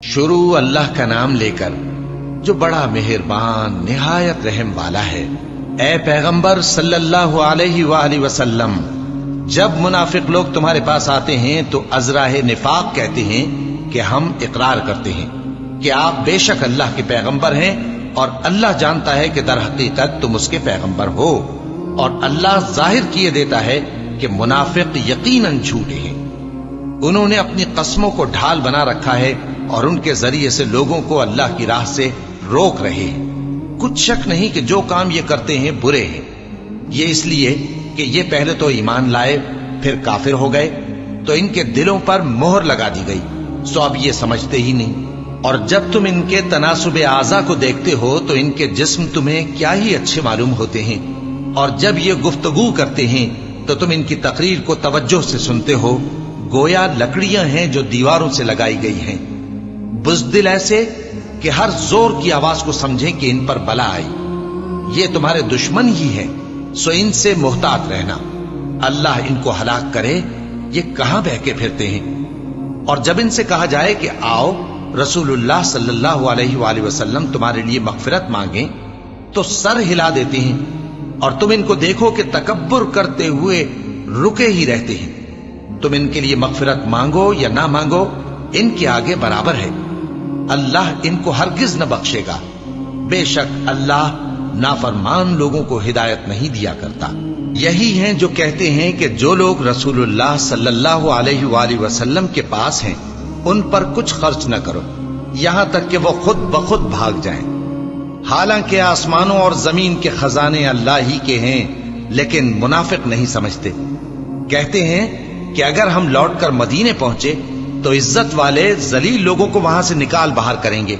شروع اللہ کا نام لے کر جو بڑا مہربان نہایت رحم والا ہے۔ اے پیغمبر صلی اللہ علیہ وآلہ وسلم، جب منافق لوگ تمہارے پاس آتے ہیں تو ازراہ نفاق کہتے ہیں کہ ہم اقرار کرتے ہیں کہ آپ بے شک اللہ کے پیغمبر ہیں، اور اللہ جانتا ہے کہ در حقیقت تم اس کے پیغمبر ہو، اور اللہ ظاہر کیے دیتا ہے کہ منافق یقیناً جھوٹے ہیں۔ انہوں نے اپنی قسموں کو ڈھال بنا رکھا ہے اور ان کے ذریعے سے لوگوں کو اللہ کی راہ سے روک رہے ہیں۔ کچھ شک نہیں کہ جو کام یہ کرتے ہیں برے ہیں، یہ اس لیے کہ یہ پہلے تو ایمان لائے پھر کافر ہو گئے، تو ان کے دلوں پر مہر لگا دی گئی، سو اب یہ سمجھتے ہی نہیں۔ اور جب تم ان کے تناسب اعضاء کو دیکھتے ہو تو ان کے جسم تمہیں کیا ہی اچھے معلوم ہوتے ہیں، اور جب یہ گفتگو کرتے ہیں تو تم ان کی تقریر کو توجہ سے سنتے ہو، گویا لکڑیاں ہیں جو دیواروں سے لگائی گئی ہیں، بزدل ایسے کہ ہر زور کی آواز کو سمجھیں کہ ان پر بلا آئی۔ یہ تمہارے دشمن ہی ہیں، سو ان سے محتاط رہنا، اللہ ان کو ہلاک کرے، یہ کہاں بہکے پھرتے ہیں۔ اور جب ان سے کہا جائے کہ آؤ رسول اللہ صلی اللہ علیہ وآلہ وسلم تمہارے لیے مغفرت مانگیں، تو سر ہلا دیتے ہیں، اور تم ان کو دیکھو کہ تکبر کرتے ہوئے رکے ہی رہتے ہیں۔ تم ان کے لیے مغفرت مانگو یا نہ مانگو، ان کے آگے برابر ہے، اللہ ان کو ہرگز نہ بخشے گا، بے شک اللہ نافرمان لوگوں کو ہدایت نہیں دیا کرتا۔ یہی ہیں جو کہتے ہیں کہ جو لوگ رسول اللہ صلی اللہ علیہ وآلہ وسلم کے پاس ہیں ان پر کچھ خرچ نہ کرو یہاں تک کہ وہ خود بخود بھاگ جائیں، حالانکہ آسمانوں اور زمین کے خزانے اللہ ہی کے ہیں، لیکن منافق نہیں سمجھتے۔ کہتے ہیں کہ اگر ہم لوٹ کر مدینے پہنچے تو عزت والے ذلیل لوگوں کو وہاں سے نکال باہر کریں گے،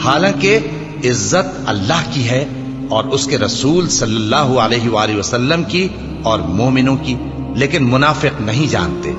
حالانکہ عزت اللہ کی ہے اور اس کے رسول صلی اللہ علیہ وآلہ وسلم کی اور مومنوں کی، لیکن منافق نہیں جانتے۔